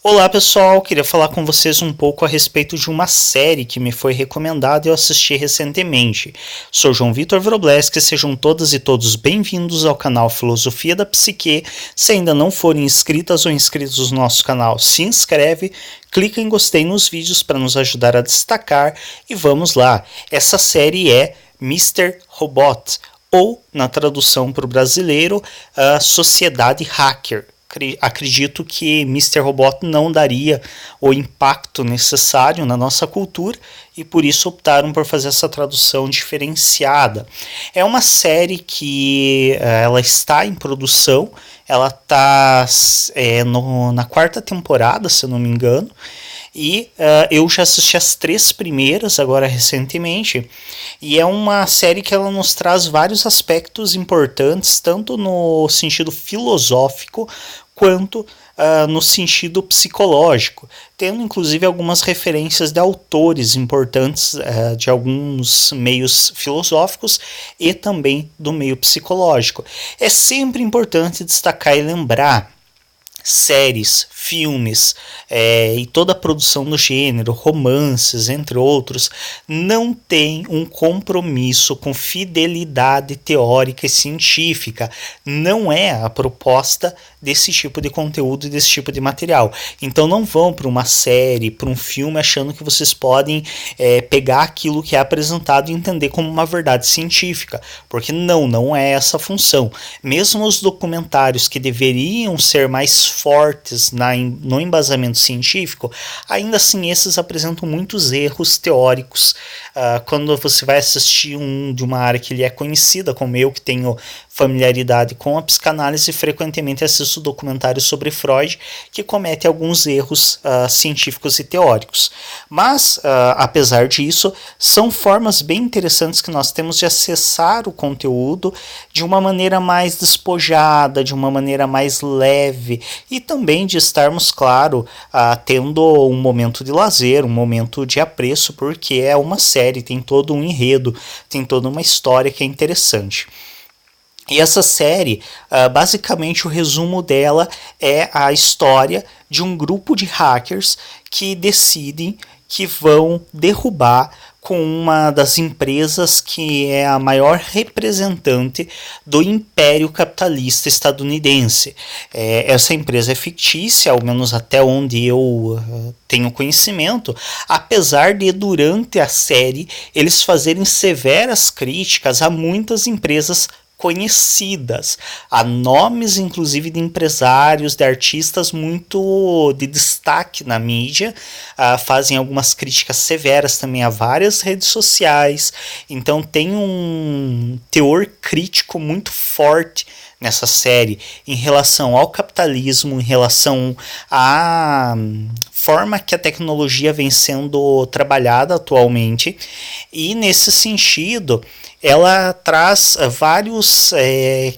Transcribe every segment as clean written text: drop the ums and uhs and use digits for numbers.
Olá pessoal, queria falar com vocês um pouco a respeito de uma série que me foi recomendada e eu assisti recentemente. Sou João Vitor Wrobleski, sejam todas e todos bem-vindos ao canal Filosofia da Psique. Se ainda não forem inscritas ou inscritos no nosso canal, se inscreve, clica em gostei nos vídeos para nos ajudar a destacar e vamos lá. Essa série é Mr. Robot, ou na tradução para o brasileiro, a Sociedade Hacker. Acredito que Mr. Robot não daria o impacto necessário na nossa cultura e por isso optaram por fazer essa tradução diferenciada. É uma série que ela está em produção, ela está na quarta temporada, se eu não me engano, e eu já assisti as 3 primeiras agora recentemente, e é uma série que ela nos traz vários aspectos importantes, tanto no sentido filosófico quanto no sentido psicológico, tendo inclusive algumas referências de autores importantes de alguns meios filosóficos e também do meio psicológico. É sempre importante destacar e lembrar: séries, filmes e toda a produção do gênero, romances, entre outros, não tem um compromisso com fidelidade teórica e científica. Não é a proposta desse tipo de conteúdo e desse tipo de material. Então não vão para uma série, para um filme, achando que vocês podem pegar aquilo que é apresentado e entender como uma verdade científica, porque não é essa a função. Mesmo os documentários que deveriam ser mais fortes no embasamento científico, ainda assim esses apresentam muitos erros teóricos. Quando você vai assistir um de uma área que ele é conhecida, como eu, que tenho familiaridade com a psicanálise, frequentemente assisto documentários sobre Freud que comete alguns erros científicos e teóricos. Mas, apesar disso, são formas bem interessantes que nós temos de acessar o conteúdo de uma maneira mais despojada, de uma maneira mais leve, e também de estarmos, claro, tendo um momento de lazer, um momento de apreço, porque é uma série, tem todo um enredo, tem toda uma história que é interessante. E essa série, basicamente o resumo dela é a história de um grupo de hackers que decidem que vão derrubar com uma das empresas que é a maior representante do império capitalista estadunidense. Essa empresa é fictícia, ao menos até onde eu tenho conhecimento, apesar de durante a série eles fazerem severas críticas a muitas empresas conhecidas, a nomes inclusive de empresários, de artistas muito de destaque na mídia, fazem algumas críticas severas também a várias redes sociais, então tem um teor crítico muito forte nessa série em relação ao capitalismo, em relação à forma que a tecnologia vem sendo trabalhada atualmente, e nesse sentido ela traz vários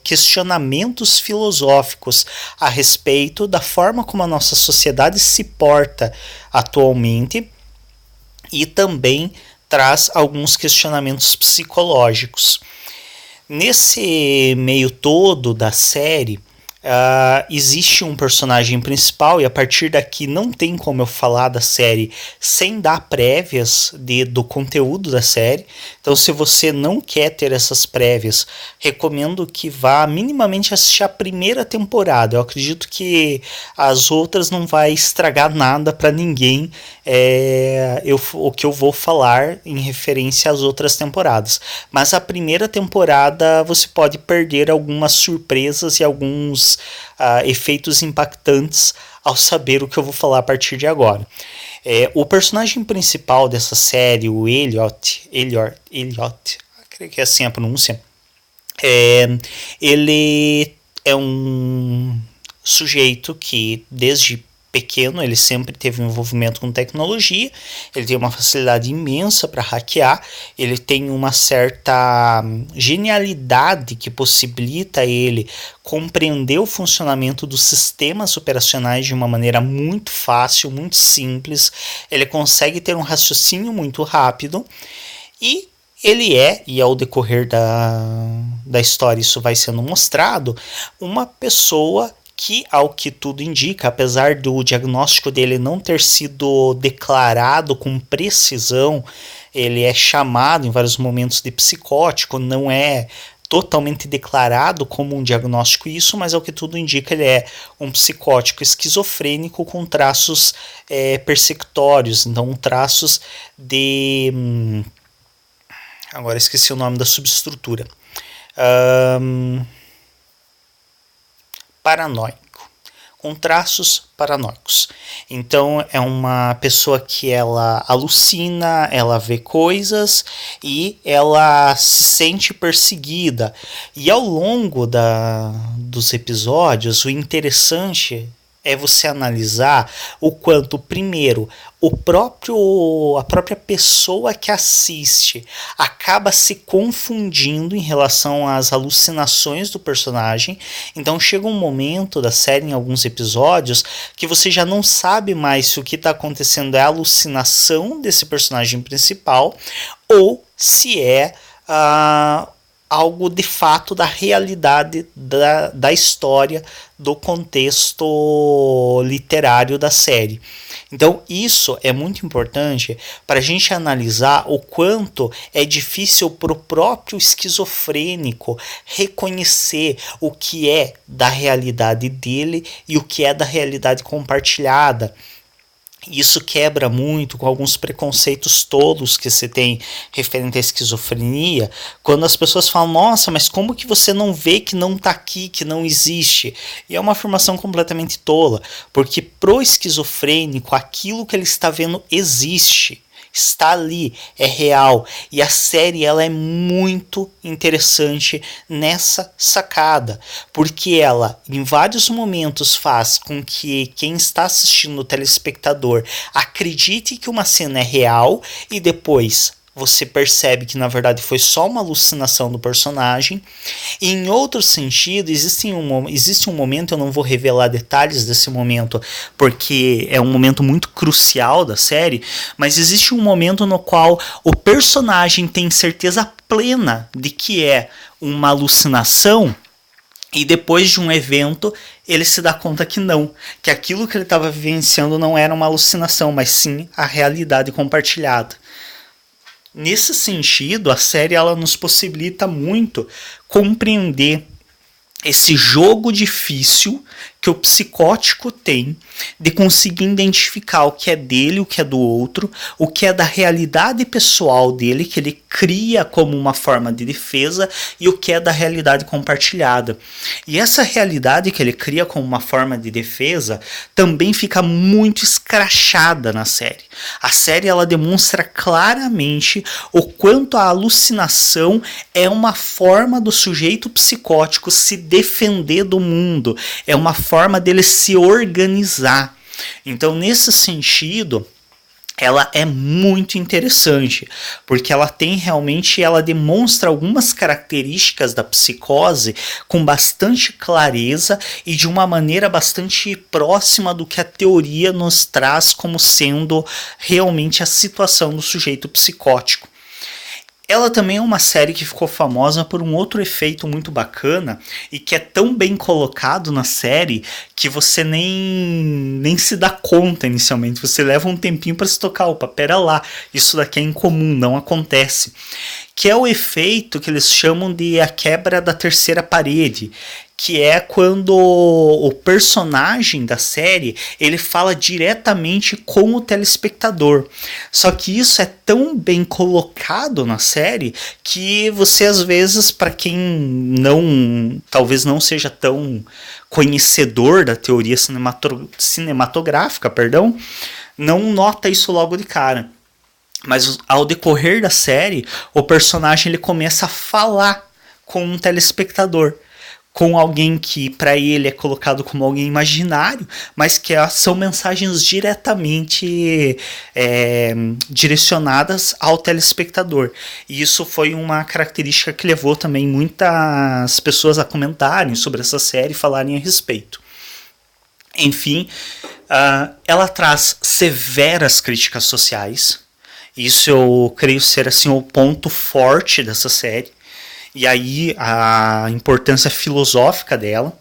questionamentos filosóficos a respeito da forma como a nossa sociedade se porta atualmente, e também traz alguns questionamentos psicológicos. Nesse meio todo da série, existe um personagem principal, e a partir daqui não tem como eu falar da série sem dar prévias do conteúdo da série. Então, se você não quer ter essas prévias, recomendo que vá minimamente assistir a primeira temporada. Eu acredito que as outras não vai estragar nada para ninguém, o que eu vou falar em referência às outras temporadas. Mas a primeira temporada você pode perder algumas surpresas e alguns efeitos impactantes ao saber o que eu vou falar a partir de agora. O personagem principal dessa série, o Elliot, creio que é assim a pronúncia, ele é um sujeito que desde pequeno ele sempre teve um envolvimento com tecnologia, ele tem uma facilidade imensa para hackear, ele tem uma certa genialidade que possibilita ele compreender o funcionamento dos sistemas operacionais de uma maneira muito fácil, muito simples. Ele consegue ter um raciocínio muito rápido, e ele e ao decorrer da história isso vai sendo mostrado, uma pessoa que, ao que tudo indica, apesar do diagnóstico dele não ter sido declarado com precisão, ele é chamado em vários momentos de psicótico, não é totalmente declarado como um diagnóstico isso, mas ao que tudo indica ele é um psicótico esquizofrênico com traços persecutórios, então traços de... agora esqueci o nome da subestrutura. Paranoico, com traços paranoicos. Então é uma pessoa que ela alucina, ela vê coisas e ela se sente perseguida. E ao longo dos episódios, o interessante é você analisar o quanto, primeiro, a própria pessoa que assiste acaba se confundindo em relação às alucinações do personagem. Então chega um momento da série, em alguns episódios, que você já não sabe mais se o que está acontecendo é a alucinação desse personagem principal ou se é algo de fato da realidade da história, do contexto literário da série. Então isso é muito importante para a gente analisar o quanto é difícil para o próprio esquizofrênico reconhecer o que é da realidade dele e o que é da realidade compartilhada. Isso quebra muito com alguns preconceitos tolos que se tem referente à esquizofrenia, quando as pessoas falam, nossa, mas como que você não vê que não está aqui, que não existe? E é uma afirmação completamente tola, porque pro esquizofrênico aquilo que ele está vendo existe. Está ali, é real, e a série ela é muito interessante nessa sacada, porque ela em vários momentos faz com que quem está assistindo, o telespectador, acredite que uma cena é real e depois você percebe que na verdade foi só uma alucinação do personagem. E em outro sentido, existe um momento, eu não vou revelar detalhes desse momento, porque é um momento muito crucial da série, mas existe um momento no qual o personagem tem certeza plena de que é uma alucinação, e depois de um evento ele se dá conta que não, que aquilo que ele estava vivenciando não era uma alucinação, mas sim a realidade compartilhada. Nesse sentido, a série ela nos possibilita muito compreender esse jogo difícil que o psicótico tem de conseguir identificar o que é dele, o que é do outro, o que é da realidade pessoal dele, que ele cria como uma forma de defesa, e o que é da realidade compartilhada. E essa realidade que ele cria como uma forma de defesa também fica muito escrachada na série. A série ela demonstra claramente o quanto a alucinação é uma forma do sujeito psicótico se defender do mundo, é uma forma dele se organizar. Então, nesse sentido, ela é muito interessante, porque ela demonstra algumas características da psicose com bastante clareza e de uma maneira bastante próxima do que a teoria nos traz como sendo realmente a situação do sujeito psicótico. Ela também é uma série que ficou famosa por um outro efeito muito bacana e que é tão bem colocado na série que você nem se dá conta inicialmente. Você leva um tempinho para se tocar, opa, pera lá, isso daqui é incomum, não acontece. Que é o efeito que eles chamam de a quebra da terceira parede, que é quando o personagem da série ele fala diretamente com o telespectador. Só que isso é tão bem colocado na série que você às vezes, para quem talvez não seja tão conhecedor da teoria cinematográfica, não nota isso logo de cara. Mas ao decorrer da série, o personagem ele começa a falar com um telespectador, com alguém que para ele é colocado como alguém imaginário, mas que são mensagens diretamente direcionadas ao telespectador. E isso foi uma característica que levou também muitas pessoas a comentarem sobre essa série e falarem a respeito. Enfim, ela traz severas críticas sociais. Isso eu creio ser assim, o ponto forte dessa série. E aí a importância filosófica dela.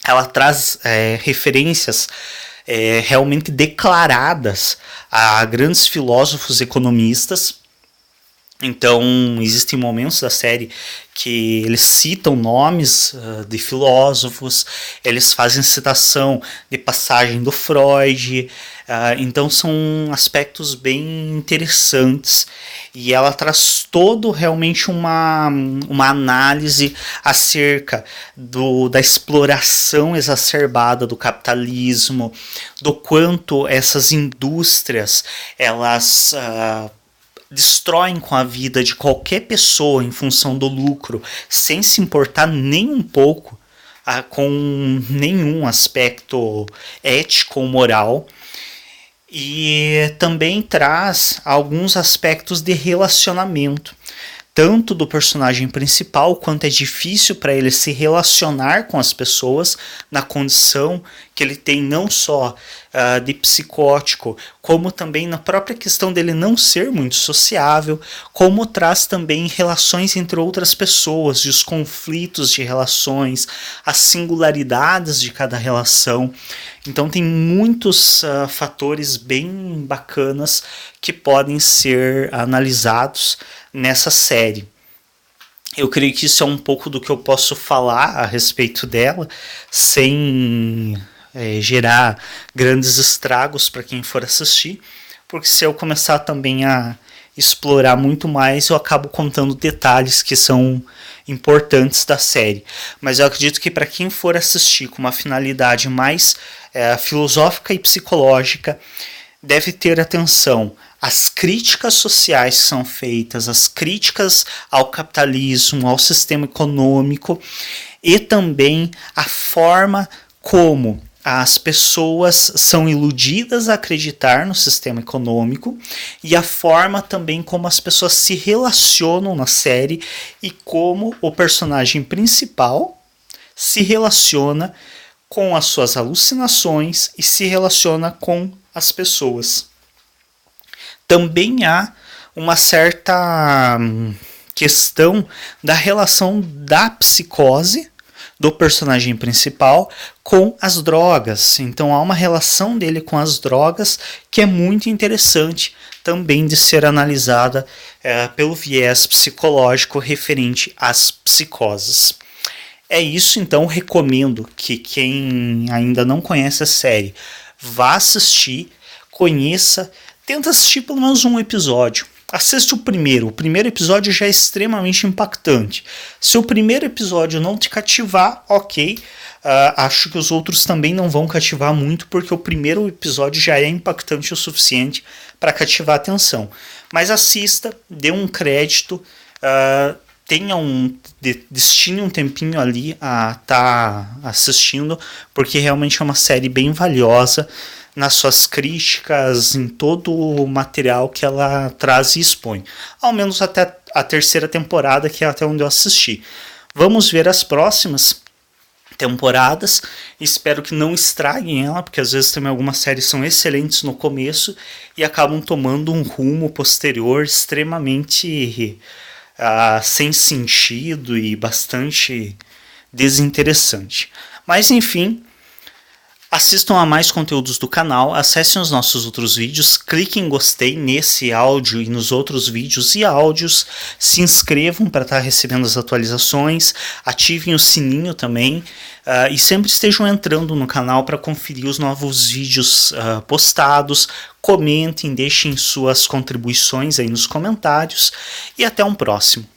ela traz referências realmente declaradas a grandes filósofos economistas. Então, existem momentos da série que eles citam nomes de filósofos, eles fazem citação de passagem do Freud, então são aspectos bem interessantes e ela traz todo realmente uma análise acerca da exploração exacerbada do capitalismo, do quanto essas indústrias, elas destroem com a vida de qualquer pessoa em função do lucro, sem se importar nem um pouco com nenhum aspecto ético ou moral. E também traz alguns aspectos de relacionamento, tanto do personagem principal, quanto é difícil para ele se relacionar com as pessoas na condição que ele tem, não só de psicótico, como também na própria questão dele não ser muito sociável, como traz também relações entre outras pessoas, e os conflitos de relações, as singularidades de cada relação. Então tem muitos fatores bem bacanas que podem ser analisados nessa série. Eu creio que isso é um pouco do que eu posso falar a respeito dela, sem gerar grandes estragos para quem for assistir, porque se eu começar também a explorar muito mais, eu acabo contando detalhes que são importantes da série. Mas eu acredito que para quem for assistir com uma finalidade mais filosófica e psicológica, deve ter atenção às críticas sociais que são feitas, às críticas ao capitalismo, ao sistema econômico, e também a forma como as pessoas são iludidas a acreditar no sistema econômico, e a forma também como as pessoas se relacionam na série e como o personagem principal se relaciona com as suas alucinações e se relaciona com as pessoas. Também há uma certa questão da relação da psicose do personagem principal com as drogas. Então há uma relação dele com as drogas que é muito interessante também de ser analisada pelo viés psicológico referente às psicoses. É isso, então recomendo que quem ainda não conhece a série vá assistir, conheça, tenta assistir pelo menos um episódio. Assiste o primeiro episódio já é extremamente impactante. Se o primeiro episódio não te cativar, ok, acho que os outros também não vão cativar muito, porque o primeiro episódio já é impactante o suficiente para cativar a atenção. Mas assista, dê um crédito, destine um tempinho ali a estar assistindo, porque realmente é uma série bem valiosa nas suas críticas, em todo o material que ela traz e expõe. Ao menos até a terceira temporada, que é até onde eu assisti. Vamos ver as próximas temporadas. Espero que não estraguem ela, porque às vezes também algumas séries são excelentes no começo e acabam tomando um rumo posterior extremamente sem sentido e bastante desinteressante. Mas enfim, assistam a mais conteúdos do canal, acessem os nossos outros vídeos, cliquem em gostei nesse áudio e nos outros vídeos e áudios, se inscrevam para estar recebendo as atualizações, ativem o sininho também e sempre estejam entrando no canal para conferir os novos vídeos postados. Comentem, deixem suas contribuições aí nos comentários e até um próximo.